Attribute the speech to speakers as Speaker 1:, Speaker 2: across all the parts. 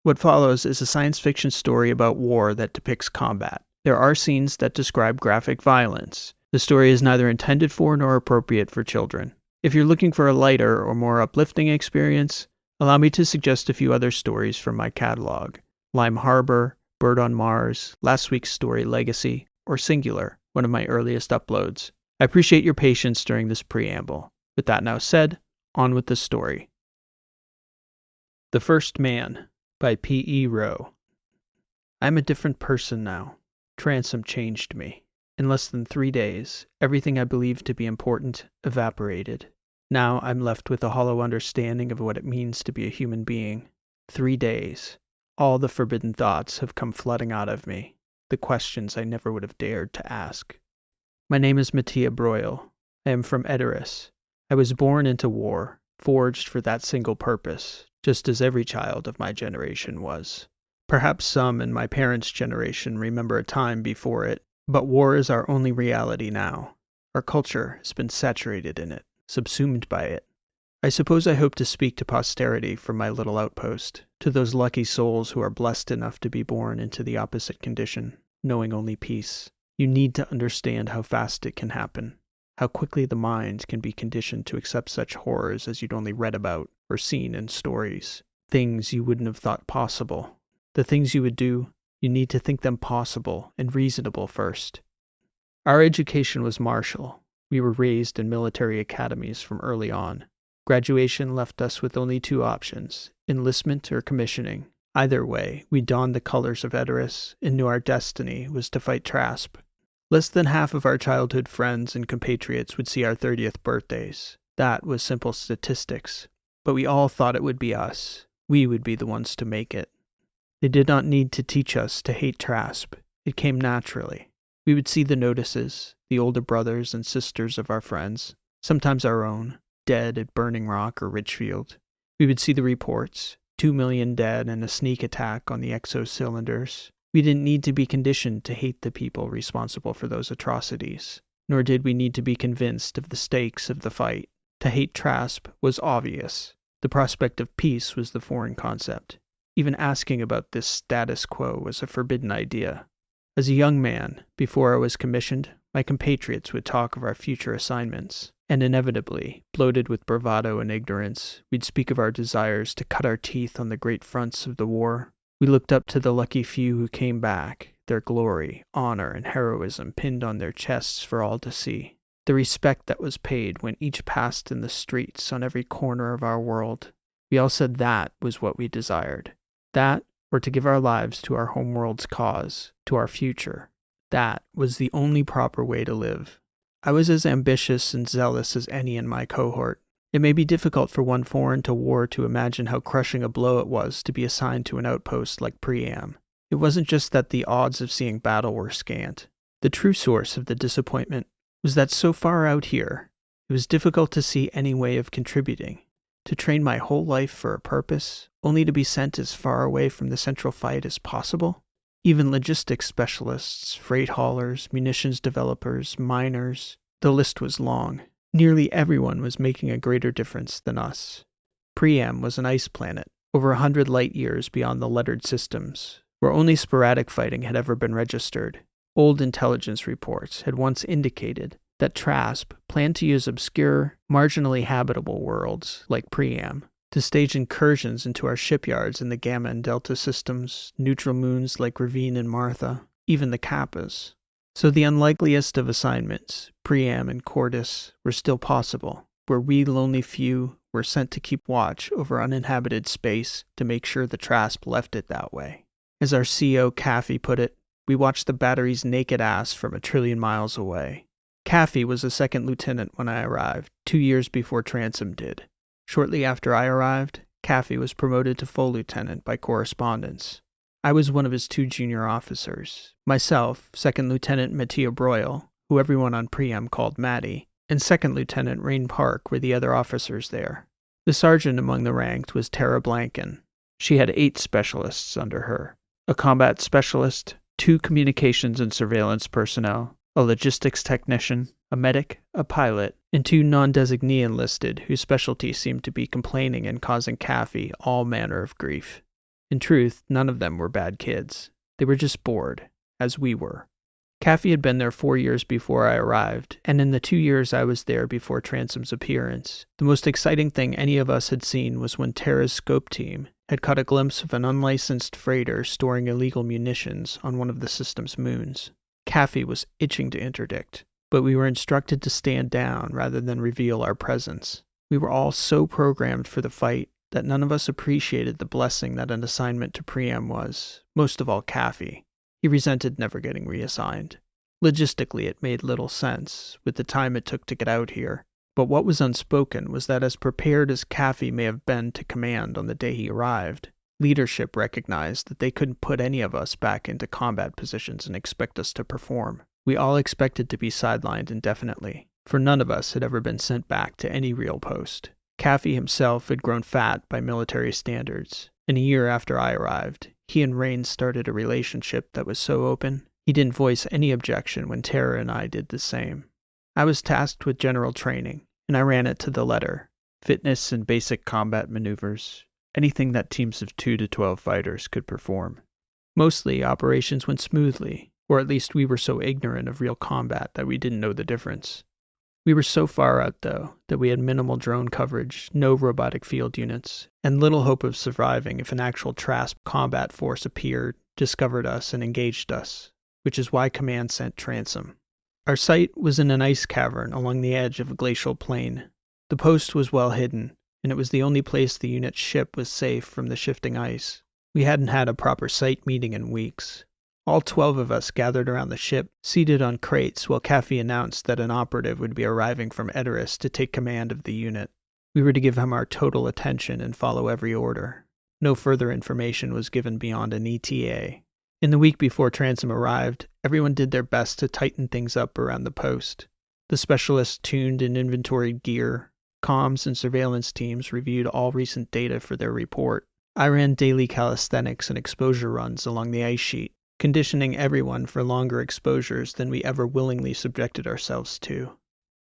Speaker 1: What follows is a science fiction story about war that depicts combat. There are scenes that describe graphic violence. The story is neither intended for nor appropriate for children. If you're looking for a lighter or more uplifting experience, allow me to suggest a few other stories from my catalog. Lime Harbor, Bird on Mars, last week's story Legacy, or Singular, one of my earliest uploads. I appreciate your patience during this preamble. With that now said, on with the story. The First Man by P.E. Rowe. I'm a different person now. Transom changed me. In less than 3 days, everything I believed to be important evaporated. Now I'm left with a hollow understanding of what it means to be a human being. 3 days. All the forbidden thoughts have come flooding out of me, the questions I never would have dared to ask. My name is Mattia Broyle. I am from Edoras. I was born into war, forged for that single purpose, just as every child of my generation was. Perhaps some in my parents' generation remember a time before it, but war is our only reality now. Our culture has been saturated in it, subsumed by it. I suppose I hope to speak to posterity from my little outpost, to those lucky souls who are blessed enough to be born into the opposite condition, knowing only peace. You need to understand how fast it can happen, how quickly the mind can be conditioned to accept such horrors as you'd only read about or seen in stories, things you wouldn't have thought possible. The things you would do, you need to think them possible and reasonable first. Our education was martial. We were raised in military academies from early on. Graduation left us with only 2 options, enlistment or commissioning. Either way, we donned the colors of Edoras and knew our destiny was to fight Trasp. Less than half of our childhood friends and compatriots would see our 30th birthdays. That was simple statistics. But we all thought it would be us. We would be the ones to make it. They did not need to teach us to hate Trasp. It came naturally. We would see the notices, the older brothers and sisters of our friends, sometimes our own, dead at Burning Rock or Richfield. We would see the reports, 2 million dead in a sneak attack on the exocylinders. We didn't need to be conditioned to hate the people responsible for those atrocities, nor did we need to be convinced of the stakes of the fight. To hate Trasp was obvious. The prospect of peace was the foreign concept. Even asking about this status quo was a forbidden idea. As a young man, before I was commissioned, my compatriots would talk of our future assignments, and inevitably, bloated with bravado and ignorance, we'd speak of our desires to cut our teeth on the great fronts of the war. We looked up to the lucky few who came back, their glory, honor, and heroism pinned on their chests for all to see. The respect that was paid when each passed in the streets on every corner of our world. We all said that was what we desired. That, or to give our lives to our homeworld's cause, to our future. That was the only proper way to live. I was as ambitious and zealous as any in my cohort. It may be difficult for one foreign to war to imagine how crushing a blow it was to be assigned to an outpost like Priam. It wasn't just that the odds of seeing battle were scant. The true source of the disappointment was that so far out here, it was difficult to see any way of contributing. To train my whole life for a purpose, only to be sent as far away from the central fight as possible? Even logistics specialists, freight haulers, munitions developers, miners, the list was long. Nearly everyone was making a greater difference than us. Priam was an ice planet, over 100 light years beyond the lettered systems, where only sporadic fighting had ever been registered. Old intelligence reports had once indicated that Trasp planned to use obscure, marginally habitable worlds, like Priam, to stage incursions into our shipyards in the Gamma and Delta systems, neutral moons like Ravine and Martha, even the Kappas. So the unlikeliest of assignments, Priam and Cordis, were still possible, where we lonely few were sent to keep watch over uninhabited space to make sure the Trasp left it that way. As our CO Caffey put it, we watched the battery's naked ass from 1 trillion miles away. Caffey was a second lieutenant when I arrived, 2 years before Transom did. Shortly after I arrived, Caffey was promoted to full lieutenant by correspondence. I was one of his 2 junior officers. Myself, Second Lieutenant Mattia Broyle, who everyone on Priam called Matty, and Second Lieutenant Rain Park were the other officers there. The sergeant among the ranked was Tara Blanken. She had 8 specialists under her. A combat specialist, 2 communications and surveillance personnel, a logistics technician, a medic, a pilot, and 2 non-designee enlisted whose specialty seemed to be complaining and causing Caffey all manner of grief. In truth, none of them were bad kids. They were just bored, as we were. Kaffee had been there 4 years before I arrived, and in the 2 years I was there before Transom's appearance, the most exciting thing any of us had seen was when Terra's scope team had caught a glimpse of an unlicensed freighter storing illegal munitions on one of the system's moons. Kaffee was itching to interdict, but we were instructed to stand down rather than reveal our presence. We were all so programmed for the fight that none of us appreciated the blessing that an assignment to Priam was, most of all Kaffee. He resented never getting reassigned. Logistically, it made little sense, with the time it took to get out here. But what was unspoken was that as prepared as Kaffee may have been to command on the day he arrived, leadership recognized that they couldn't put any of us back into combat positions and expect us to perform. We all expected to be sidelined indefinitely, for none of us had ever been sent back to any real post. Kaffee himself had grown fat by military standards, and a year after I arrived, he and Rain started a relationship that was so open, he didn't voice any objection when Tara and I did the same. I was tasked with general training, and I ran it to the letter. Fitness and basic combat maneuvers, anything that teams of 2 to 12 fighters could perform. Mostly, operations went smoothly, or at least we were so ignorant of real combat that we didn't know the difference. We were so far out, though, that we had minimal drone coverage, no robotic field units, and little hope of surviving if an actual TRASP combat force appeared, discovered us, and engaged us, which is why Command sent Transom. Our site was in an ice cavern along the edge of a glacial plain. The post was well hidden, and it was the only place the unit's ship was safe from the shifting ice. We hadn't had a proper site meeting in weeks. All 12 of us gathered around the ship, seated on crates, while Kaffee announced that an operative would be arriving from Edoras to take command of the unit. We were to give him our total attention and follow every order. No further information was given beyond an ETA. In the week before Transom arrived, everyone did their best to tighten things up around the post. The specialists tuned and inventoried gear. Comms and surveillance teams reviewed all recent data for their report. I ran daily calisthenics and exposure runs along the ice sheet, conditioning everyone for longer exposures than we ever willingly subjected ourselves to.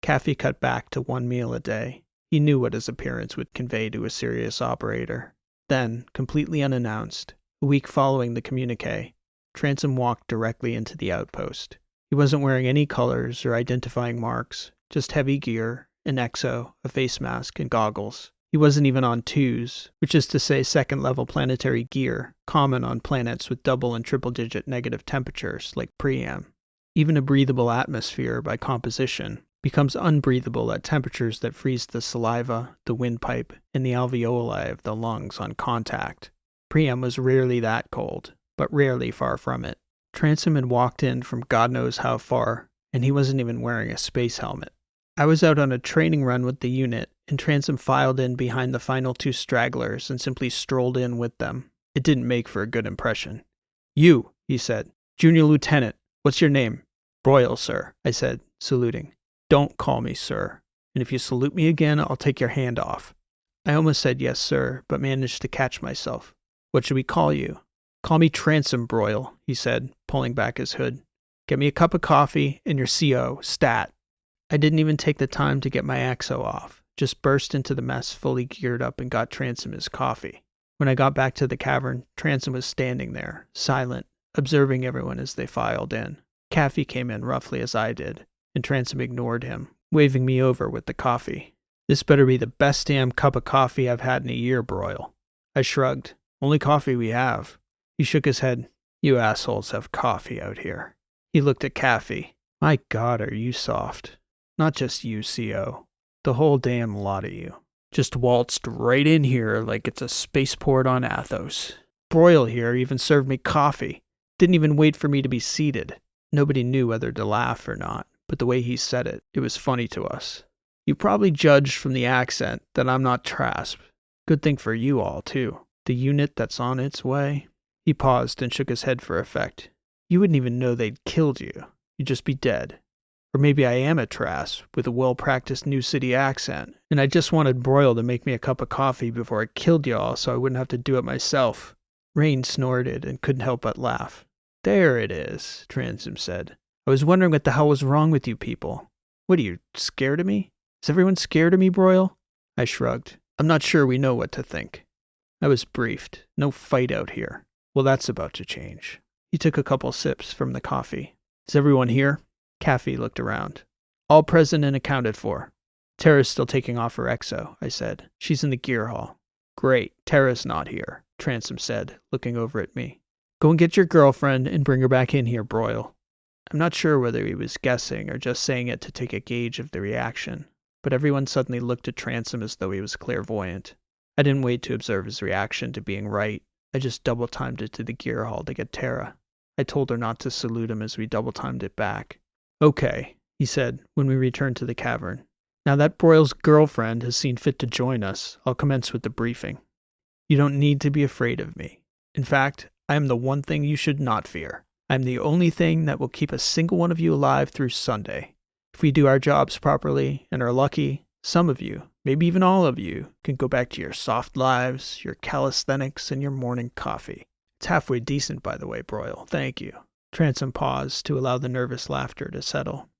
Speaker 1: Kaffee cut back to 1 meal a day. He knew what his appearance would convey to a serious operator. Then, completely unannounced, a week following the communique, Transom walked directly into the outpost. He wasn't wearing any colors or identifying marks, just heavy gear, an exo, a face mask, and goggles. He wasn't even on twos, which is to say second-level planetary gear, common on planets with double and triple-digit negative temperatures like Priam. Even a breathable atmosphere, by composition, becomes unbreathable at temperatures that freeze the saliva, the windpipe, and the alveoli of the lungs on contact. Priam was rarely that cold, but rarely far from it. Transom had walked in from God knows how far, and he wasn't even wearing a space helmet. I was out on a training run with the unit, and Transom filed in behind the final 2 stragglers and simply strolled in with them. It didn't make for a good impression. "You," he said. "Junior Lieutenant. What's your name?" "Broyle, sir," I said, saluting. "Don't call me sir, and if you salute me again, I'll take your hand off." I almost said yes, sir, but managed to catch myself. "What should we call you?" "Call me Transom, Broyle," he said, pulling back his hood. "Get me a cup of coffee and your CO, stat." I didn't even take the time to get my exo off, just burst into the mess fully geared up and got Transom his coffee. When I got back to the cavern, Transom was standing there, silent, observing everyone as they filed in. Kaffee came in roughly as I did, and Transom ignored him, waving me over with the coffee. "This better be the best damn cup of coffee I've had in a year, Broyle." I shrugged. "Only coffee we have." He shook his head. "You assholes have coffee out here." He looked at Kaffee. "My God, are you soft. Not just you, CO. The whole damn lot of you. Just waltzed right in here like it's a spaceport on Athos. Broyle here even served me coffee. Didn't even wait for me to be seated." Nobody knew whether to laugh or not, but the way he said it, it was funny to us. "You probably judged from the accent that I'm not TRASP. Good thing for you all, too. The unit that's on its way." He paused and shook his head for effect. "You wouldn't even know they'd killed you. You'd just be dead. Or maybe I am a TRASP with a well-practiced New City accent, and I just wanted Broyle to make me a cup of coffee before I killed y'all so I wouldn't have to do it myself." Rain snorted and couldn't help but laugh. "There it is," Transom said. "I was wondering what the hell was wrong with you people. What are you, scared of me? Is everyone scared of me, Broyle?" I shrugged. "I'm not sure we know what to think." I was briefed. No fight out here. Well, that's about to change. He took a couple sips from the coffee. Is everyone here? Caffey looked around. All present and accounted for. Tara's still taking off her exo, I said. She's in the gear hall. Great, Tara's not here, Transom said, looking over at me. Go and get your girlfriend and bring her back in here, Broyle. I'm not sure whether he was guessing or just saying it to take a gauge of the reaction, but everyone suddenly looked at Transom as though he was clairvoyant. I didn't wait to observe his reaction to being right. I just double-timed it to the gear hall to get Tara. I told her not to salute him as we double-timed it back. Okay, he said when we returned to the cavern. Now that Broyle's girlfriend has seen fit to join us, I'll commence with the briefing. You don't need to be afraid of me. In fact, I am the one thing you should not fear. I am the only thing that will keep a single one of you alive through Sunday. If we do our jobs properly and are lucky, some of you, maybe even all of you, can go back to your soft lives, your calisthenics, and your morning coffee. It's halfway decent, by the way, Broyle. Thank you. Transom paused to allow the nervous laughter to settle.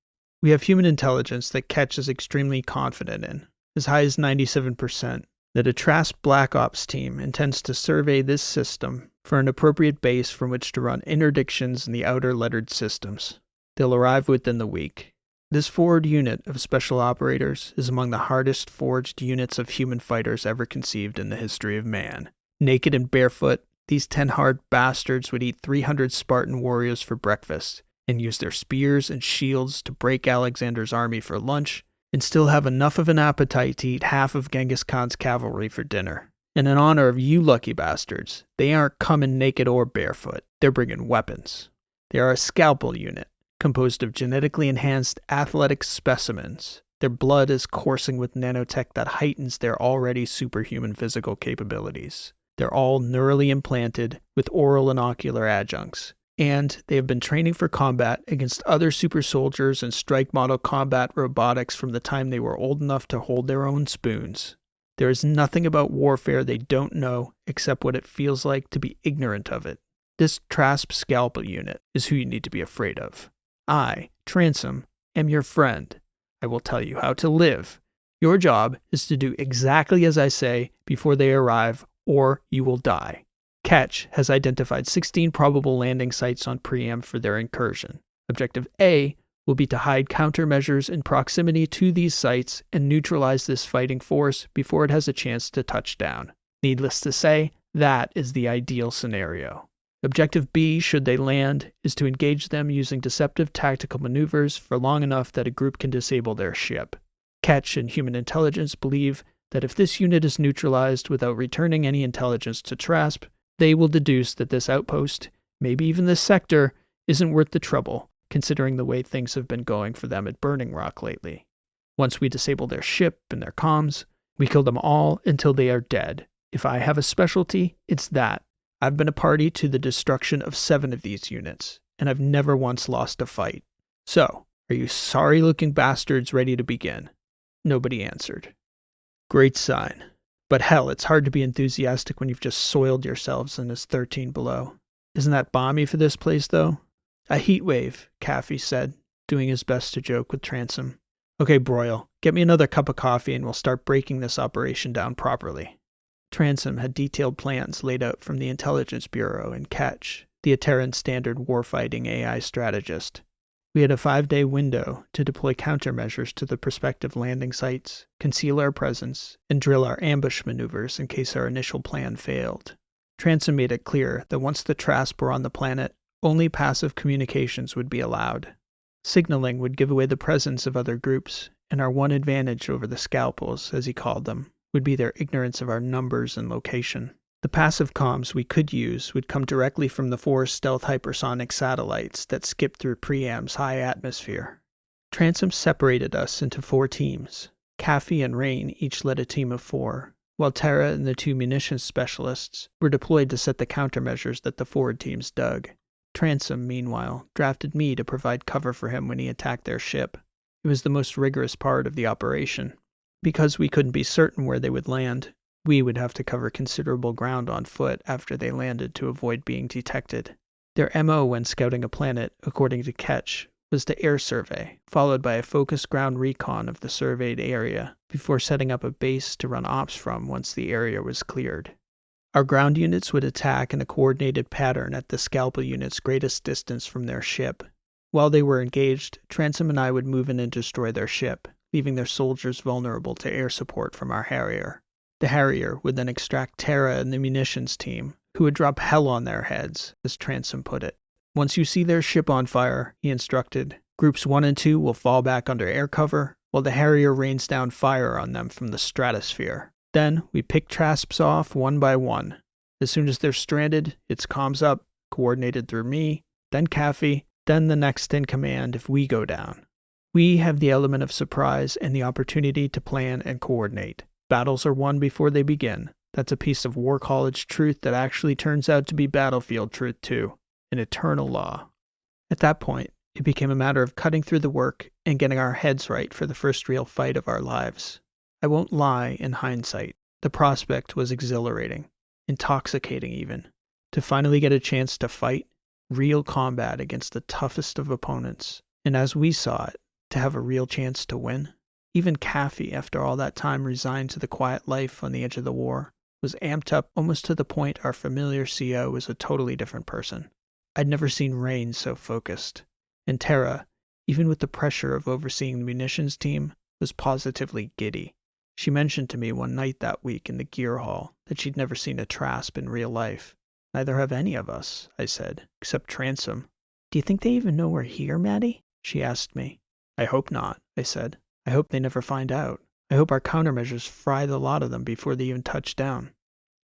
Speaker 1: We have human intelligence that Ketch is extremely confident in, as high as 97%, that a Trask Black Ops team intends to survey this system for an appropriate base from which to run interdictions in the outer lettered systems. They'll arrive within the week. This forward unit of special operators is among the hardest forged units of human fighters ever conceived in the history of man. Naked and barefoot, these 10 hard bastards would eat 300 Spartan warriors for breakfast, and use their spears and shields to break Alexander's army for lunch, and still have enough of an appetite to eat half of Genghis Khan's cavalry for dinner. And in honor of you lucky bastards, they aren't coming naked or barefoot. They're bringing weapons. They are a scalpel unit, composed of genetically enhanced athletic specimens. Their blood is coursing with nanotech that heightens their already superhuman physical capabilities. They're all neurally implanted with oral and ocular adjuncts. And they have been training for combat against other super soldiers and strike model combat robotics from the time they were old enough to hold their own spoons. There is nothing about warfare they don't know except what it feels like to be ignorant of it. This Trask Scalpel unit is who you need to be afraid of. I, Transom, am your friend. I will tell you how to live. Your job is to do exactly as I say before they arrive, or you will die. Ketch has identified 16 probable landing sites on Priam for their incursion. Objective A will be to hide countermeasures in proximity to these sites and neutralize this fighting force before it has a chance to touch down. Needless to say, that is the ideal scenario. Objective B, should they land, is to engage them using deceptive tactical maneuvers for long enough that a group can disable their ship. Ketch and human intelligence believe that if this unit is neutralized without returning any intelligence to Trask, they will deduce that this outpost, maybe even this sector, isn't worth the trouble, considering the way things have been going for them at Burning Rock lately. Once we disable their ship and their comms, we kill them all until they are dead. If I have a specialty, it's that. I've been a party to the destruction of 7 of these units, and I've never once lost a fight. So, are you sorry-looking bastards ready to begin? Nobody answered. Great sign. But hell, it's hard to be enthusiastic when you've just soiled yourselves and it's 13 below. Isn't that balmy for this place, though? A heat wave, Caffey said, doing his best to joke with Transom. Okay, Broyle, get me another cup of coffee and we'll start breaking this operation down properly. Transom had detailed plans laid out from the Intelligence Bureau and Ketch, the Ateran standard warfighting AI strategist. We had a 5-day window to deploy countermeasures to the prospective landing sites, conceal our presence, and drill our ambush maneuvers in case our initial plan failed. Transom made it clear that once the Trask were on the planet, only passive communications would be allowed. Signaling would give away the presence of other groups, and our one advantage over the Scalpels, as he called them, would be their ignorance of our numbers and location. The passive comms we could use would come directly from the 4 stealth hypersonic satellites that skip through Priam's high atmosphere. Transom separated us into 4 teams. Caffey and Rain each led a team of 4, while Tara and the 2 munitions specialists were deployed to set the countermeasures that the forward teams dug. Transom, meanwhile, drafted me to provide cover for him when he attacked their ship. It was the most rigorous part of the operation. Because we couldn't be certain where they would land, we would have to cover considerable ground on foot after they landed to avoid being detected. Their MO when scouting a planet, according to Ketch, was to air survey, followed by a focused ground recon of the surveyed area, before setting up a base to run ops from once the area was cleared. Our ground units would attack in a coordinated pattern at the scalpel unit's greatest distance from their ship. While they were engaged, Transom and I would move in and destroy their ship, leaving their soldiers vulnerable to air support from our Harrier. The Harrier would then extract Terra and the munitions team, who would drop hell on their heads, as Transom put it. Once you see their ship on fire, he instructed, Groups 1 and 2 will fall back under air cover, while the Harrier rains down fire on them from the stratosphere. Then, we pick Trasps off one by one. As soon as they're stranded, it's comms up, coordinated through me, then Caffey, then the next in command if we go down. We have the element of surprise and the opportunity to plan and coordinate. Battles are won before they begin. That's a piece of War College truth that actually turns out to be battlefield truth too. An eternal law. At that point, it became a matter of cutting through the work and getting our heads right for the first real fight of our lives. I won't lie, in hindsight, the prospect was exhilarating, intoxicating even, to finally get a chance to fight real combat against the toughest of opponents, and as we saw it, to have a real chance to win. Even Caffey, after all that time resigned to the quiet life on the edge of the war, was amped up almost to the point our familiar CO was a totally different person. I'd never seen Rain so focused. And Terra, even with the pressure of overseeing the munitions team, was positively giddy. She mentioned to me one night that week in the gear hall that she'd never seen a Trasp in real life. Neither have any of us, I said, except Transom. Do you think they even know we're here, Maddie? She asked me. I hope not, I said. I hope they never find out. I hope our countermeasures fry the lot of them before they even touch down.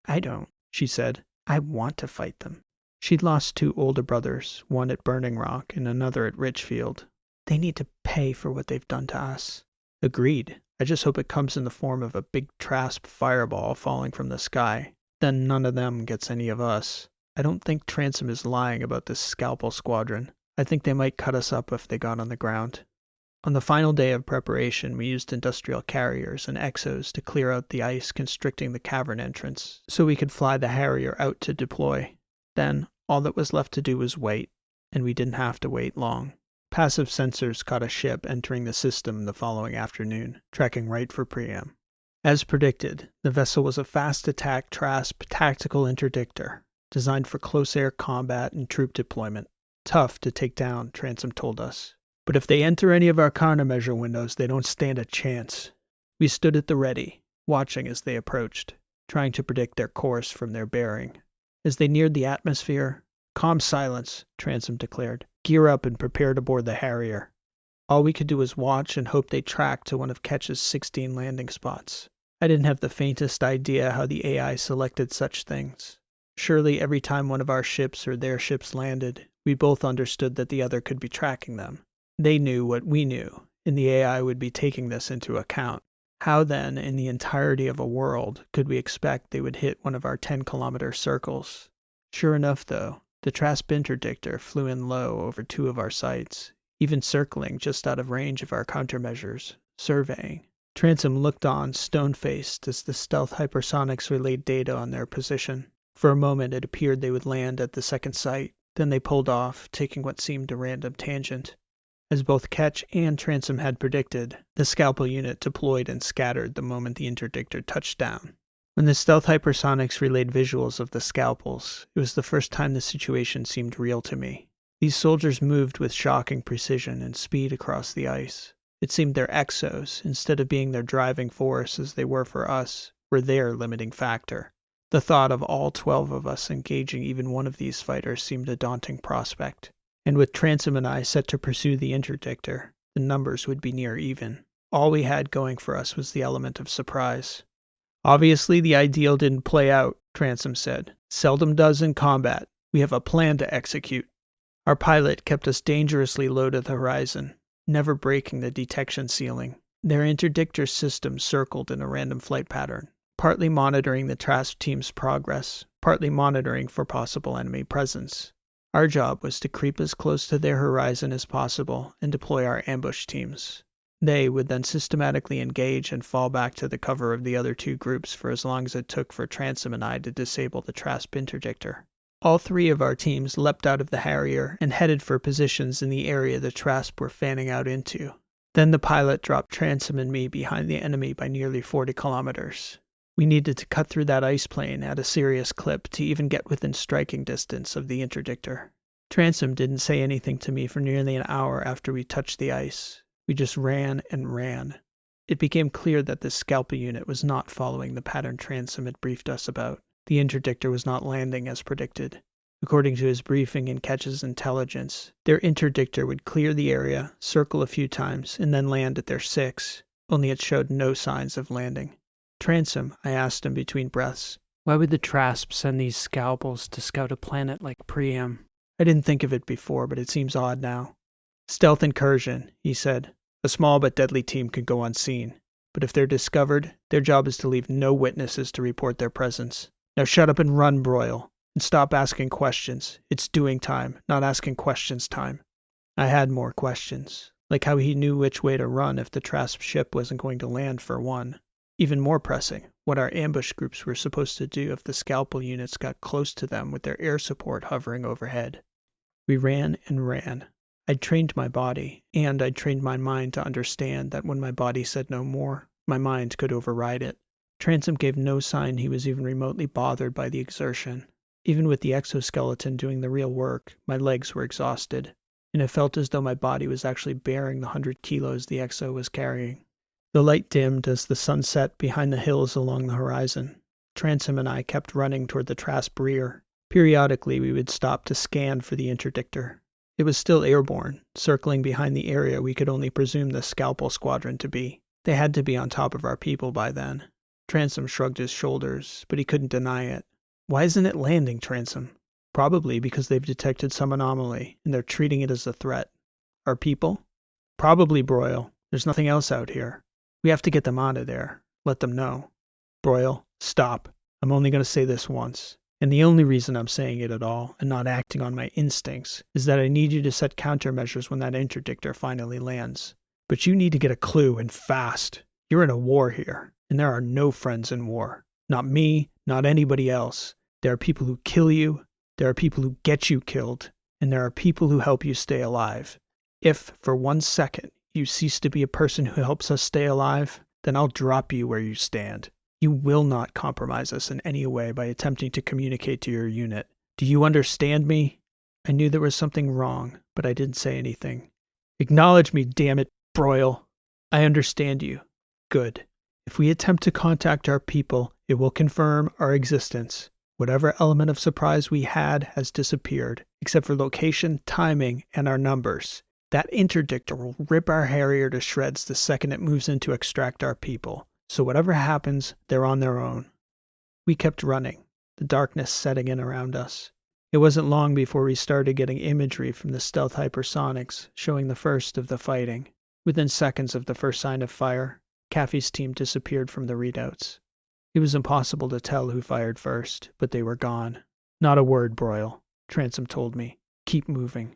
Speaker 1: I don't, she said. I want to fight them. She'd lost 2 older brothers, one at Burning Rock and another at Richfield. They need to pay for what they've done to us. Agreed. I just hope it comes in the form of a big Trasp fireball falling from the sky. Then none of them gets any of us. I don't think Transom is lying about this scalpel squadron. I think they might cut us up if they got on the ground. On the final day of preparation, we used industrial carriers and exos to clear out the ice constricting the cavern entrance, so we could fly the Harrier out to deploy. Then, all that was left to do was wait, and we didn't have to wait long. Passive sensors caught a ship entering the system the following afternoon, tracking right for Priam. As predicted, the vessel was a fast-attack Trasp tactical interdictor, designed for close air combat and troop deployment. Tough to take down, Transom told us. But if they enter any of our countermeasure windows, they don't stand a chance. We stood at the ready, watching as they approached, trying to predict their course from their bearing. As they neared the atmosphere, calm silence, Transom declared. Gear up and prepare to board the Harrier. All we could do was watch and hope they tracked to one of Ketch's 16 landing spots. I didn't have the faintest idea how the AI selected such things. Surely every time one of our ships or their ships landed, we both understood that the other could be tracking them. They knew what we knew, and the AI would be taking this into account. How then, in the entirety of a world, could we expect they would hit one of our 10-kilometer circles? Sure enough, though, the Trasp interdictor flew in low over 2 of our sites, even circling just out of range of our countermeasures, surveying. Transom looked on, stone-faced, as the stealth hypersonics relayed data on their position. For a moment it appeared they would land at the second site, then they pulled off, taking what seemed a random tangent. As both Ketch and Transom had predicted, the scalpel unit deployed and scattered the moment the interdictor touched down. When the stealth hypersonics relayed visuals of the scalpels, it was the first time the situation seemed real to me. These soldiers moved with shocking precision and speed across the ice. It seemed their exos, instead of being their driving force as they were for us, were their limiting factor. The thought of all 12 of us engaging even one of these fighters seemed a daunting prospect. And with Transom and I set to pursue the interdictor, the numbers would be near even. All we had going for us was the element of surprise. Obviously, the ideal didn't play out, Transom said. Seldom does in combat. We have a plan to execute. Our pilot kept us dangerously low to the horizon, never breaking the detection ceiling. Their interdictor system circled in a random flight pattern, partly monitoring the Trasp team's progress, partly monitoring for possible enemy presence. Our job was to creep as close to their horizon as possible and deploy our ambush teams. They would then systematically engage and fall back to the cover of the other 2 groups for as long as it took for Transom and I to disable the Trasp interdictor. All 3 of our teams leapt out of the Harrier and headed for positions in the area the Trasp were fanning out into. Then the pilot dropped Transom and me behind the enemy by nearly 40 kilometers. We needed to cut through that ice plane at a serious clip to even get within striking distance of the interdictor. Transom didn't say anything to me for nearly an hour after we touched the ice. We just ran and ran. It became clear that this scalpel unit was not following the pattern Transom had briefed us about. The interdictor was not landing as predicted. According to his briefing and Ketch's intelligence, their interdictor would clear the area, circle a few times, and then land at their 6, only it showed no signs of landing. Transom, I asked him between breaths, why would the Trasp send these scalpels to scout a planet like Priam? I didn't think of it before, but it seems odd now. Stealth incursion, he said. A small but deadly team could go unseen. But if they're discovered, their job is to leave no witnesses to report their presence. Now shut up and run, Broyle. And stop asking questions. It's doing time, not asking questions time. I had more questions, like how he knew which way to run if the Trasp ship wasn't going to land for one. Even more pressing, what our ambush groups were supposed to do if the scalpel units got close to them with their air support hovering overhead. We ran and ran. I'd trained my body, and I'd trained my mind to understand that when my body said no more, my mind could override it. Transom gave no sign he was even remotely bothered by the exertion. Even with the exoskeleton doing the real work, my legs were exhausted, and it felt as though my body was actually bearing the 100 kilos the exo was carrying. The light dimmed as the sun set behind the hills along the horizon. Transom and I kept running toward the Trasp rear. Periodically, we would stop to scan for the interdictor. It was still airborne, circling behind the area we could only presume the Scalpel Squadron to be. They had to be on top of our people by then. Transom shrugged his shoulders, but he couldn't deny it. Why isn't it landing, Transom? Probably because they've detected some anomaly, and they're treating it as a threat. Our people? Probably, Broyle. There's nothing else out here. We have to get them out of there. Let them know. Broyle, stop. I'm only going to say this once. And the only reason I'm saying it at all, and not acting on my instincts, is that I need you to set countermeasures when that interdictor finally lands. But you need to get a clue, and fast. You're in a war here, and there are no friends in war. Not me, not anybody else. There are people who kill you, there are people who get you killed, and there are people who help you stay alive. If, for 1 second, you cease to be a person who helps us stay alive, then I'll drop you where you stand. You will not compromise us in any way by attempting to communicate to your unit. Do you understand me? I knew there was something wrong, but I didn't say anything. Acknowledge me, damn it, Broyle. I understand you. Good. If we attempt to contact our people, it will confirm our existence. Whatever element of surprise we had has disappeared, except for location, timing, and our numbers. That interdictor will rip our Harrier to shreds the second it moves in to extract our people. So whatever happens, they're on their own. We kept running, the darkness setting in around us. It wasn't long before we started getting imagery from the stealth hypersonics, showing the first of the fighting. Within seconds of the first sign of fire, Caffey's team disappeared from the readouts. It was impossible to tell who fired first, but they were gone. Not a word, Broyle, Transom told me. Keep moving.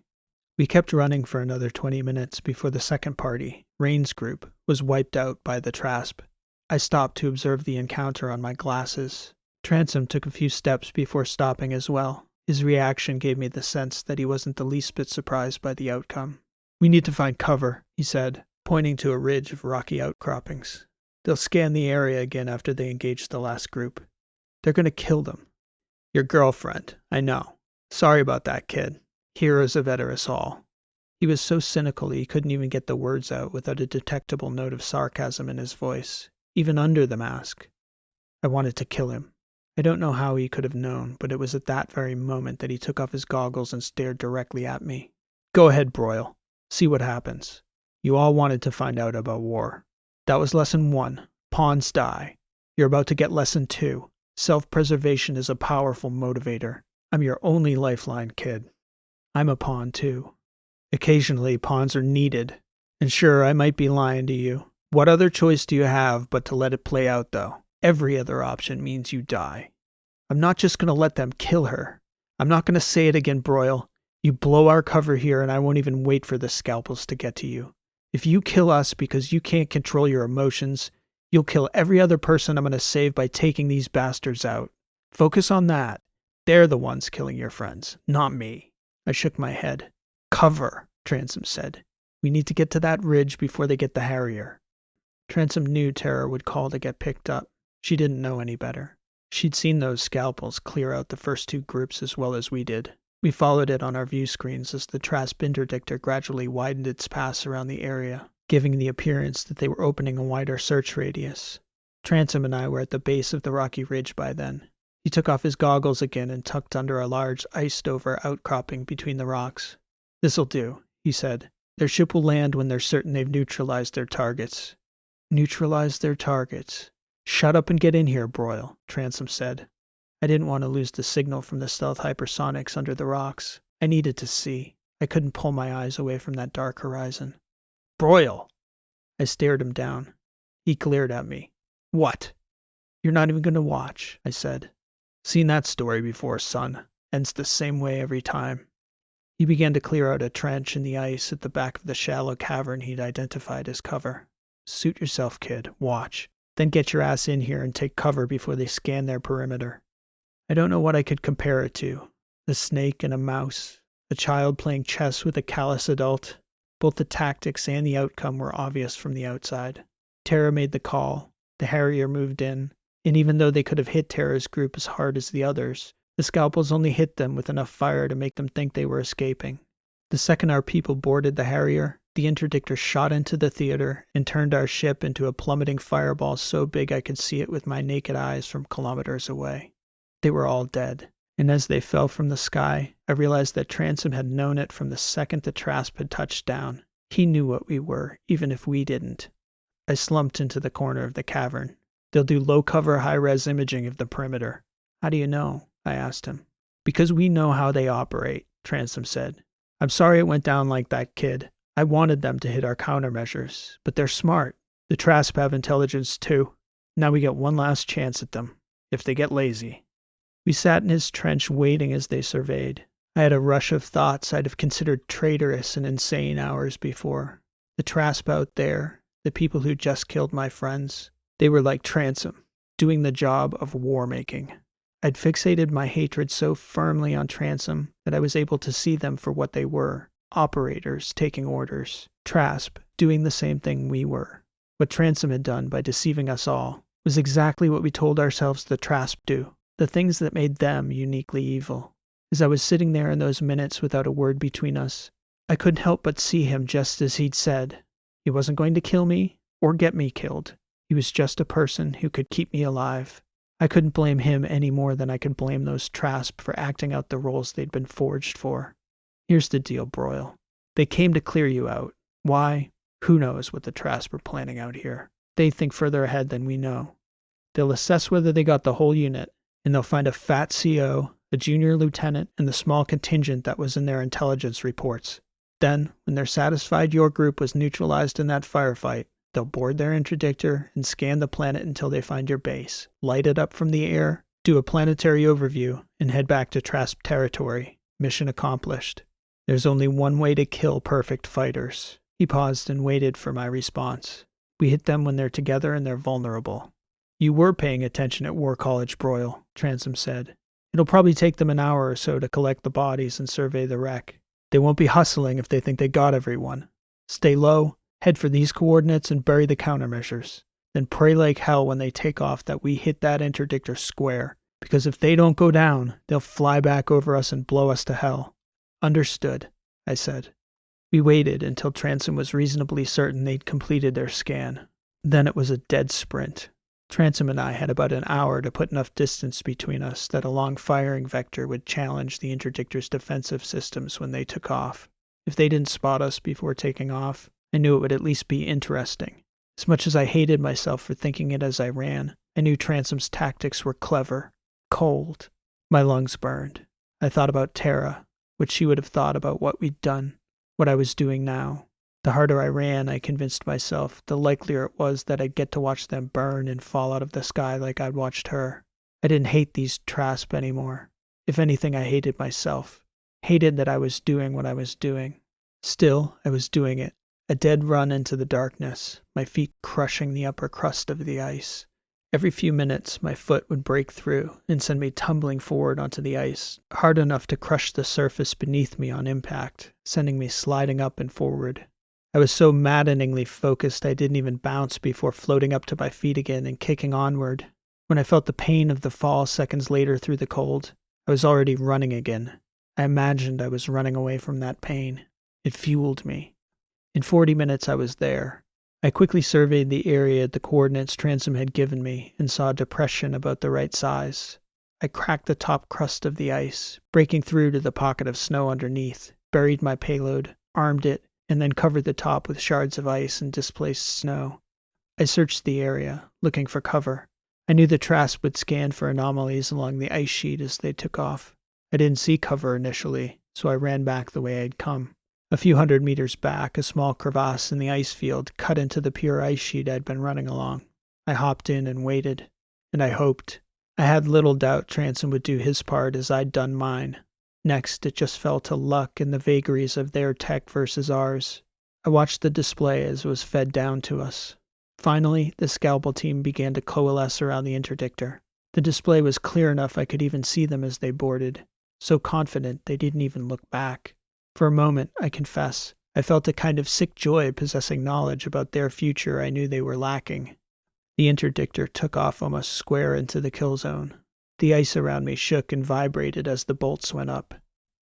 Speaker 1: We kept running for another 20 minutes before the second party, Rain's group, was wiped out by the Trasp. I stopped to observe the encounter on my glasses. Transom took a few steps before stopping as well. His reaction gave me the sense that he wasn't the least bit surprised by the outcome. We need to find cover, he said, pointing to a ridge of rocky outcroppings. They'll scan the area again after they engage the last group. They're going to kill them. Your girlfriend, I know. Sorry about that, kid. Heroes of Edoras all. He was so cynical he couldn't even get the words out without a detectable note of sarcasm in his voice, even under the mask. I wanted to kill him. I don't know how he could have known, but it was at that very moment that he took off his goggles and stared directly at me. Go ahead, Broyle. See what happens. You all wanted to find out about war. That was lesson 1. Pawns die. You're about to get lesson 2. Self-preservation is a powerful motivator. I'm your only lifeline, kid. I'm a pawn, too. Occasionally, pawns are needed. And sure, I might be lying to you. What other choice do you have but to let it play out, though? Every other option means you die. I'm not just going to let them kill her. I'm not going to say it again, Broyle. You blow our cover here and I won't even wait for the scalpels to get to you. If you kill us because you can't control your emotions, you'll kill every other person I'm going to save by taking these bastards out. Focus on that. They're the ones killing your friends, not me. I shook my head. Cover, Transom said. We need to get to that ridge before they get the Harrier. Transom knew Terra would call to get picked up. She didn't know any better. She'd seen those scalpels clear out the first two groups as well as we did. We followed it on our view screens as the Trasp interdictor gradually widened its pass around the area, giving the appearance that they were opening a wider search radius. Transom and I were at the base of the rocky ridge by then. He took off his goggles again and tucked under a large, iced-over outcropping between the rocks. "This'll do," he said. "Their ship will land when they're certain they've neutralized their targets." "Neutralized their targets." "Shut up and get in here, Broyle," Transom said. I didn't want to lose the signal from the stealth hypersonics under the rocks. I needed to see. I couldn't pull my eyes away from that dark horizon. "Broyle!" I stared him down. He glared at me. "What?" "You're not even going to watch," I said. "Seen that story before, son. Ends the same way every time." He began to clear out a trench in the ice at the back of the shallow cavern he'd identified as cover. "Suit yourself, kid. Watch. Then get your ass in here and take cover before they scan their perimeter." I don't know what I could compare it to. A snake and a mouse. A child playing chess with a callous adult. Both the tactics and the outcome were obvious from the outside. Tara made the call. The Harrier moved in. And even though they could have hit Tara's group as hard as the others, the scalpels only hit them with enough fire to make them think they were escaping. The second our people boarded the Harrier, the interdictor shot into the theater and turned our ship into a plummeting fireball so big I could see it with my naked eyes from kilometers away. They were all dead, and as they fell from the sky, I realized that Transom had known it from the second the Trasp had touched down. He knew what we were, even if we didn't. I slumped into the corner of the cavern. "They'll do low-cover, high-res imaging of the perimeter." "How do you know?" I asked him. "Because we know how they operate," Transom said. "I'm sorry it went down like that, kid. I wanted them to hit our countermeasures, but they're smart. The Trasp have intelligence too. Now we get one last chance at them, if they get lazy." We sat in his trench waiting as they surveyed. I had a rush of thoughts I'd have considered traitorous and insane hours before. The Trasp out there, the people who just killed my friends, they were like Transom, doing the job of war-making. I'd fixated my hatred so firmly on Transom that I was able to see them for what they were, operators taking orders, Trasp doing the same thing we were. What Transom had done by deceiving us all was exactly what we told ourselves the Trasp do, the things that made them uniquely evil. As I was sitting there in those minutes without a word between us, I couldn't help but see him just as he'd said. He wasn't going to kill me or get me killed. He was just a person who could keep me alive. I couldn't blame him any more than I could blame those Trasp for acting out the roles they'd been forged for. Here's the deal, Broyle. They came to clear you out. Why? Who knows what the Trasp are planning out here. They think further ahead than we know. They'll assess whether they got the whole unit, and they'll find a fat CO, a junior lieutenant, and the small contingent that was in their intelligence reports. Then, when they're satisfied your group was neutralized in that firefight, they'll board their interdictor and scan the planet until they find your base, light it up from the air, do a planetary overview, and head back to Trasp territory. Mission accomplished. There's only one way to kill perfect fighters. He paused and waited for my response. We hit them when they're together and they're vulnerable. You were paying attention at War College, Broyle, Transom said. It'll probably take them an hour or so to collect the bodies and survey the wreck. They won't be hustling if they think they got everyone. Stay low, head for these coordinates and bury the countermeasures. Then pray like hell when they take off that we hit that interdictor square, because if they don't go down, they'll fly back over us and blow us to hell. Understood, I said. We waited until Transom was reasonably certain they'd completed their scan. Then it was a dead sprint. Transom and I had about an hour to put enough distance between us that a long firing vector would challenge the interdictor's defensive systems when they took off. If they didn't spot us before taking off, I knew it would at least be interesting. As much as I hated myself for thinking it as I ran, I knew Transom's tactics were clever, cold. My lungs burned. I thought about Tara, what she would have thought about what we'd done, what I was doing now. The harder I ran, I convinced myself, the likelier it was that I'd get to watch them burn and fall out of the sky like I'd watched her. I didn't hate these Trasp anymore. If anything, I hated myself. Hated that I was doing what I was doing. Still, I was doing it. A dead run into the darkness, my feet crushing the upper crust of the ice. Every few minutes, my foot would break through and send me tumbling forward onto the ice, hard enough to crush the surface beneath me on impact, sending me sliding up and forward. I was so maddeningly focused I didn't even bounce before floating up to my feet again and kicking onward. When I felt the pain of the fall seconds later through the cold, I was already running again. I imagined I was running away from that pain. It fueled me. In 40 minutes I was there. I quickly surveyed the area at the coordinates Transom had given me and saw a depression about the right size. I cracked the top crust of the ice, breaking through to the pocket of snow underneath, buried my payload, armed it, and then covered the top with shards of ice and displaced snow. I searched the area, looking for cover. I knew the Trask would scan for anomalies along the ice sheet as they took off. I didn't see cover initially, so I ran back the way I'd come. A few 100 meters back, a small crevasse in the ice field cut into the pure ice sheet I'd been running along. I hopped in and waited, and I hoped. I had little doubt Transom would do his part as I'd done mine. Next, it just fell to luck and the vagaries of their tech versus ours. I watched the display as it was fed down to us. Finally, the scalpel team began to coalesce around the interdictor. The display was clear enough I could even see them as they boarded, so confident they didn't even look back. For a moment, I confess, I felt a kind of sick joy possessing knowledge about their future I knew they were lacking. The interdictor took off almost square into the kill zone. The ice around me shook and vibrated as the bolts went up.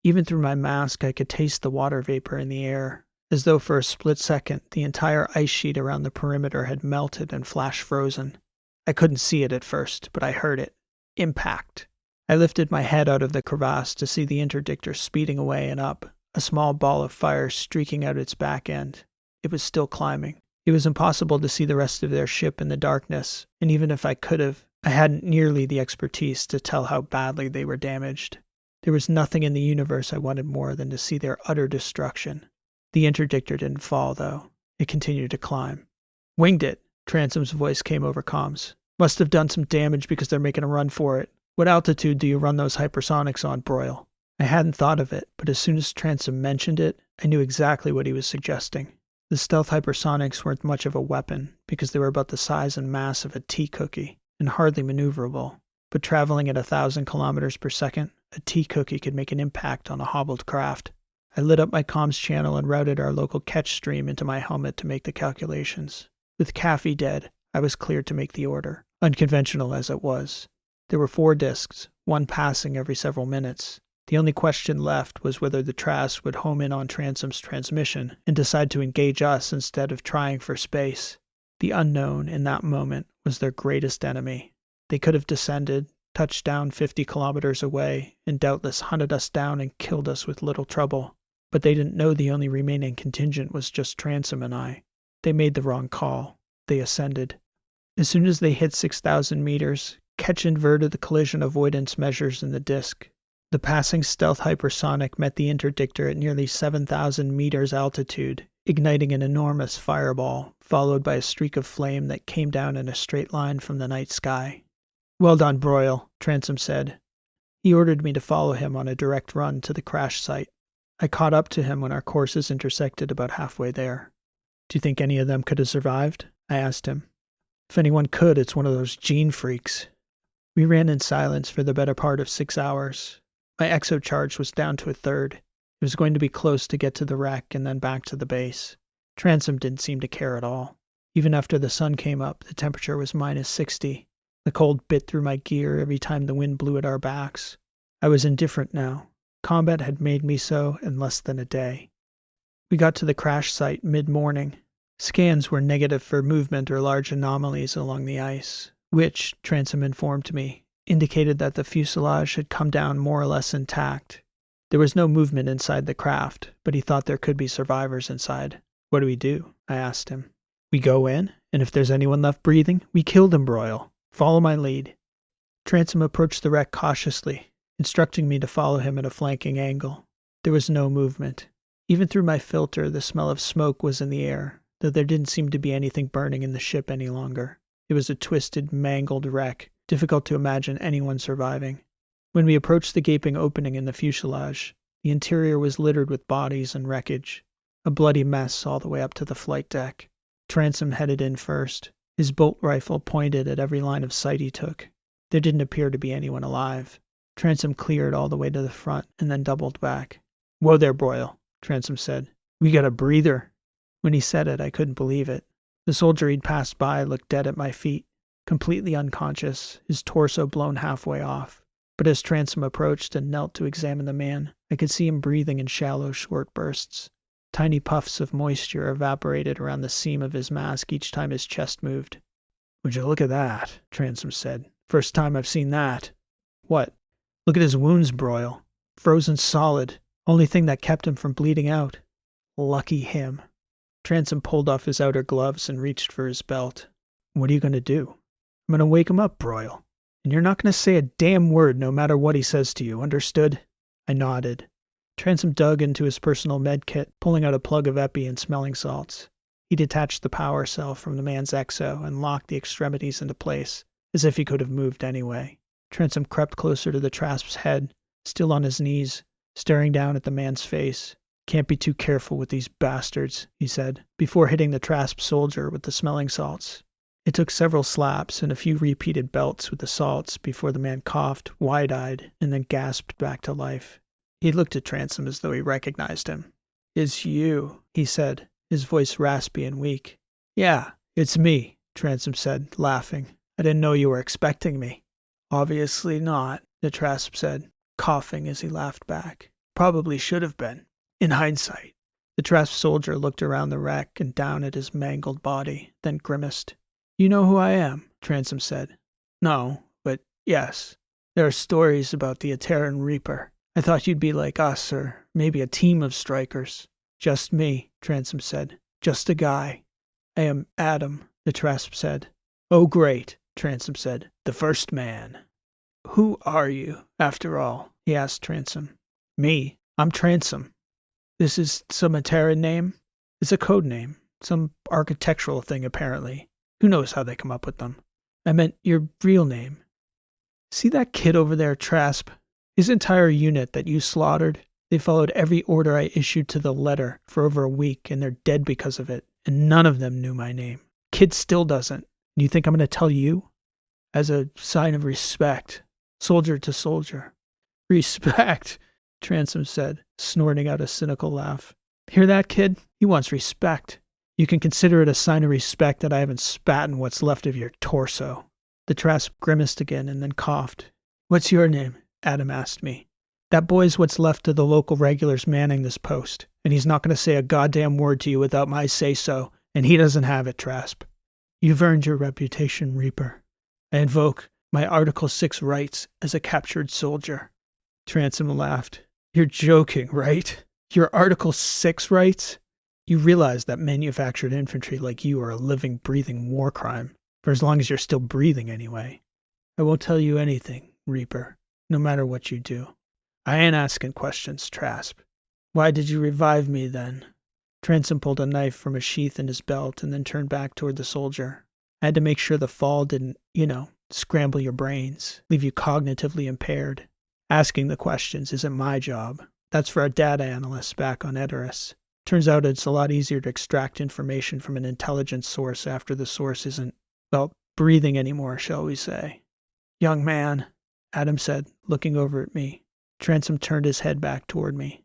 Speaker 1: Even through my mask, I could taste the water vapor in the air, as though for a split second the entire ice sheet around the perimeter had melted and flash frozen. I couldn't see it at first, but I heard it. Impact. I lifted my head out of the crevasse to see the interdictor speeding away and up, a small ball of fire streaking out its back end. It was still climbing. It was impossible to see the rest of their ship in the darkness, and even if I could have, I hadn't nearly the expertise to tell how badly they were damaged. There was nothing in the universe I wanted more than to see their utter destruction. The interdictor didn't fall, though. It continued to climb. "Winged it," Transom's voice came over comms. "Must have done some damage because they're making a run for it. What altitude do you run those hypersonics on, Broyle?" I hadn't thought of it, but as soon as Transom mentioned it, I knew exactly what he was suggesting. The stealth hypersonics weren't much of a weapon, because they were about the size and mass of a tea cookie, and hardly maneuverable. But traveling at 1,000 kilometers per second, a tea cookie could make an impact on a hobbled craft. I lit up my comms channel and routed our local catch stream into my helmet to make the calculations. With Caffey dead, I was cleared to make the order, unconventional as it was. There were 4 discs, one passing every several minutes. The only question left was whether the Trask would home in on Transom's transmission and decide to engage us instead of trying for space. The unknown, in that moment, was their greatest enemy. They could have descended, touched down 50 kilometers away, and doubtless hunted us down and killed us with little trouble. But they didn't know the only remaining contingent was just Transom and I. They made the wrong call. They ascended. As soon as they hit 6,000 meters, Ketch inverted the collision avoidance measures in the disk. The passing stealth hypersonic met the interdictor at nearly 7,000 meters altitude, igniting an enormous fireball, followed by a streak of flame that came down in a straight line from the night sky. "Well done, Broyle," Transom said. He ordered me to follow him on a direct run to the crash site. I caught up to him when our courses intersected about halfway there. "Do you think any of them could have survived?" I asked him. "If anyone could, it's one of those gene freaks." We ran in silence for the better part of 6 hours. My exocharge was down to a third. It was going to be close to get to the wreck and then back to the base. Transom didn't seem to care at all. Even after the sun came up, the temperature was -60. The cold bit through my gear every time the wind blew at our backs. I was indifferent now. Combat had made me so in less than a day. We got to the crash site mid-morning. Scans were negative for movement or large anomalies along the ice, which, Transom informed me, indicated that the fuselage had come down more or less intact. There was no movement inside the craft, but he thought there could be survivors inside. "What do we do?" I asked him. "We go in, and if there's anyone left breathing, we kill them, Broyle. Follow my lead." Transom approached the wreck cautiously, instructing me to follow him at a flanking angle. There was no movement. Even through my filter, the smell of smoke was in the air, though there didn't seem to be anything burning in the ship any longer. It was a twisted, mangled wreck, difficult to imagine anyone surviving. When we approached the gaping opening in the fuselage, the interior was littered with bodies and wreckage, a bloody mess all the way up to the flight deck. Transom headed in first, his bolt rifle pointed at every line of sight he took. There didn't appear to be anyone alive. Transom cleared all the way to the front and then doubled back. "Whoa there, Broyle," Transom said. "We got a breather." When he said it, I couldn't believe it. The soldier he'd passed by looked dead at my feet. completely unconscious, his torso blown halfway off. But as Transom approached and knelt to examine the man, I could see him breathing in shallow, short bursts. Tiny puffs of moisture evaporated around the seam of his mask each time his chest moved. "Would you look at that?" Transom said. "First time I've seen that." "What?" "Look at his wounds, Broyle. Frozen solid. Only thing that kept him from bleeding out." "Lucky him." Transom pulled off his outer gloves and reached for his belt. "What are you going to do?" "I'm going to wake him up, Broyle. And you're not going to say a damn word no matter what he says to you, understood?" I nodded. Transom dug into his personal med kit, pulling out a plug of epi and smelling salts. He detached the power cell from the man's exo and locked the extremities into place, as if he could have moved anyway. Transom crept closer to the Trasp's head, still on his knees, staring down at the man's face. "Can't be too careful with these bastards," he said, before hitting the Trasp soldier with the smelling salts. It took several slaps and a few repeated belts with the salts before the man coughed, wide-eyed, and then gasped back to life. He looked at Transom as though he recognized him. "It's you," he said, his voice raspy and weak. "Yeah, it's me," Transom said, laughing. "I didn't know you were expecting me." "Obviously not," the Trasp said, coughing as he laughed back. "Probably should have been, in hindsight." The Trasp soldier looked around the wreck and down at his mangled body, then grimaced. "You know who I am," Transom said. "No, but yes. There are stories about the Ateran Reaper. I thought you'd be like us, or maybe a team of strikers." "Just me," Transom said. "Just a guy." "I am Adam," the Trasp said. "Oh, great," Transom said. "The first man." "Who are you, after all?" he asked Transom. "Me? I'm Transom." "This is some Ateran name?" "It's a code name. Some architectural thing, apparently. Who knows how they come up with them?" "I meant your real name." "See that kid over there, Trasp? His entire unit that you slaughtered? They followed every order I issued to the letter for over a week, and they're dead because of it. And none of them knew my name. Kid still doesn't. And you think I'm going to tell you?" "As a sign of respect. Soldier to soldier." "Respect," Transom said, snorting out a cynical laugh. "Hear that, kid? He wants respect. You can consider it a sign of respect that I haven't spat in what's left of your torso." The Trasp grimaced again and then coughed. "What's your name?" Adam asked me. "That boy's what's left of the local regulars manning this post, and he's not going to say a goddamn word to you without my say-so, and he doesn't have it, Trasp. You've earned your reputation, Reaper. I invoke my Article 6 rights as a captured soldier." Transom laughed. "You're joking, right? Your Article 6 rights? You realize that manufactured infantry like you are a living, breathing war crime, for as long as you're still breathing anyway. I won't tell you anything, Reaper, no matter what you do. I ain't asking questions, Trasp. Why did you revive me then?" Transom pulled a knife from a sheath in his belt and then turned back toward the soldier. "I had to make sure the fall didn't, scramble your brains, leave you cognitively impaired. Asking the questions isn't my job. That's for our data analysts back on Edoras. Turns out it's a lot easier to extract information from an intelligence source after the source isn't, breathing anymore, shall we say." "Young man," Adam said, looking over at me. Transom turned his head back toward me.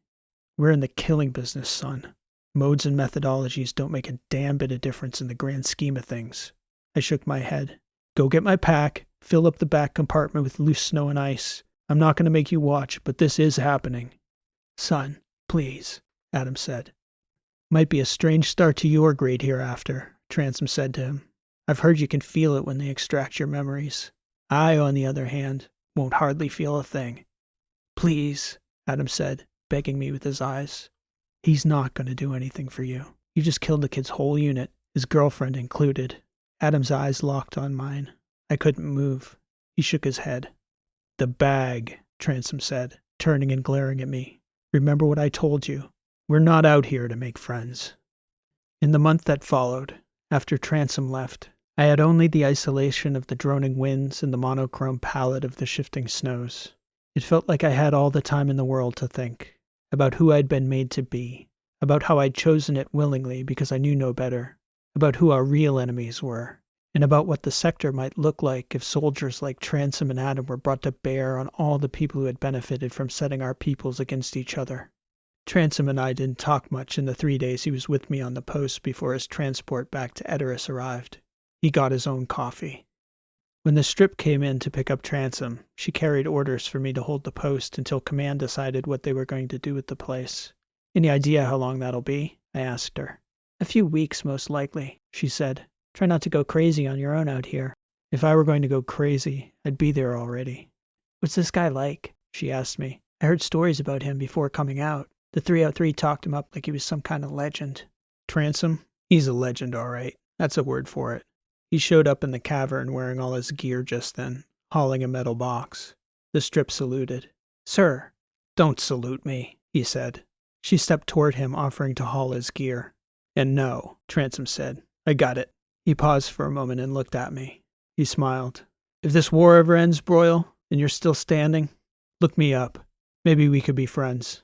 Speaker 1: "We're in the killing business, son. Modes and methodologies don't make a damn bit of difference in the grand scheme of things." I shook my head. "Go get my pack, fill up the back compartment with loose snow and ice. I'm not going to make you watch, but this is happening." "Son, please," Adam said. "Might be a strange start to your great hereafter," Transom said to him. "I've heard you can feel it when they extract your memories. I, on the other hand, won't hardly feel a thing." "Please," Adam said, begging me with his eyes. "He's not going to do anything for you. You just killed the kid's whole unit, his girlfriend included." Adam's eyes locked on mine. I couldn't move. He shook his head. "The bag," Transom said, turning and glaring at me. "Remember what I told you. We're not out here to make friends." In the month that followed, after Transom left, I had only the isolation of the droning winds and the monochrome palette of the shifting snows. It felt like I had all the time in the world to think, about who I'd been made to be, about how I'd chosen it willingly because I knew no better, about who our real enemies were, and about what the sector might look like if soldiers like Transom and Adam were brought to bear on all the people who had benefited from setting our peoples against each other. Transom and I didn't talk much in the 3 days he was with me on the post before his transport back to Edoras arrived. He got his own coffee. When the strip came in to pick up Transom, she carried orders for me to hold the post until command decided what they were going to do with the place. Any idea how long that'll be? I asked her. A few weeks, most likely, she said. Try not to go crazy on your own out here. If I were going to go crazy, I'd be there already. What's this guy like? She asked me. I heard stories about him before coming out. The 303 talked him up like he was some kind of legend. Transom? He's a legend, all right. That's a word for it. He showed up in the cavern wearing all his gear just then, hauling a metal box. The strip saluted. Sir, don't salute me, he said. She stepped toward him, offering to haul his gear. And no, Transom said. I got it. He paused for a moment and looked at me. He smiled. If this war ever ends, Broyle, and you're still standing, look me up. Maybe we could be friends.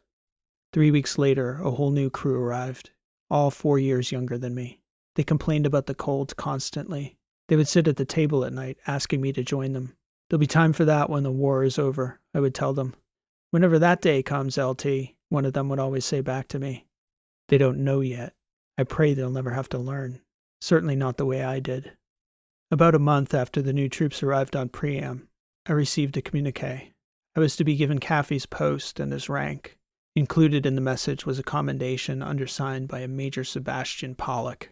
Speaker 1: 3 weeks later, a whole new crew arrived, all 4 years younger than me. They complained about the cold constantly. They would sit at the table at night, asking me to join them. There'll be time for that when the war is over, I would tell them. Whenever that day comes, LT, one of them would always say back to me. They don't know yet. I pray they'll never have to learn. Certainly not the way I did. About a month after the new troops arrived on Priam, I received a communique. I was to be given Caffey's post and his rank. Included in the message was a commendation undersigned by a Major Sebastian Pollock,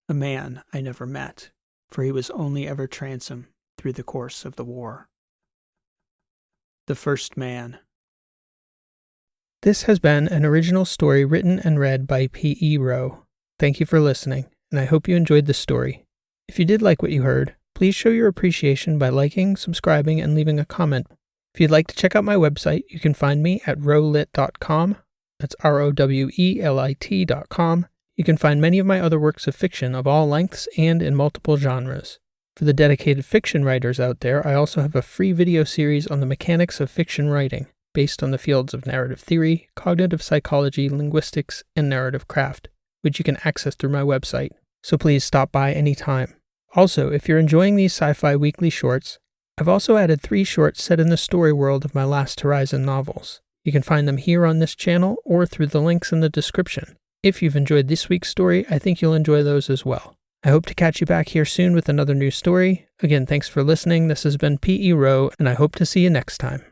Speaker 1: a man I never met, for he was only ever Transom through the course of the war. The First Man. This has been an original story written and read by P.E. Rowe. Thank you for listening, and I hope you enjoyed this story. If you did like what you heard, please show your appreciation by liking, subscribing, and leaving a comment. If you'd like to check out my website, you can find me at rowlit.com. That's ROWELIT.com. You can find many of my other works of fiction of all lengths and in multiple genres. For the dedicated fiction writers out there, I also have a free video series on the mechanics of fiction writing, based on the fields of narrative theory, cognitive psychology, linguistics, and narrative craft, which you can access through my website. So please stop by anytime. Also, if you're enjoying these sci-fi weekly shorts, I've also added 3 shorts set in the story world of my Last Horizon novels. You can find them here on this channel or through the links in the description. If you've enjoyed this week's story, I think you'll enjoy those as well. I hope to catch you back here soon with another new story. Again, thanks for listening. This has been P.E. Rowe, and I hope to see you next time.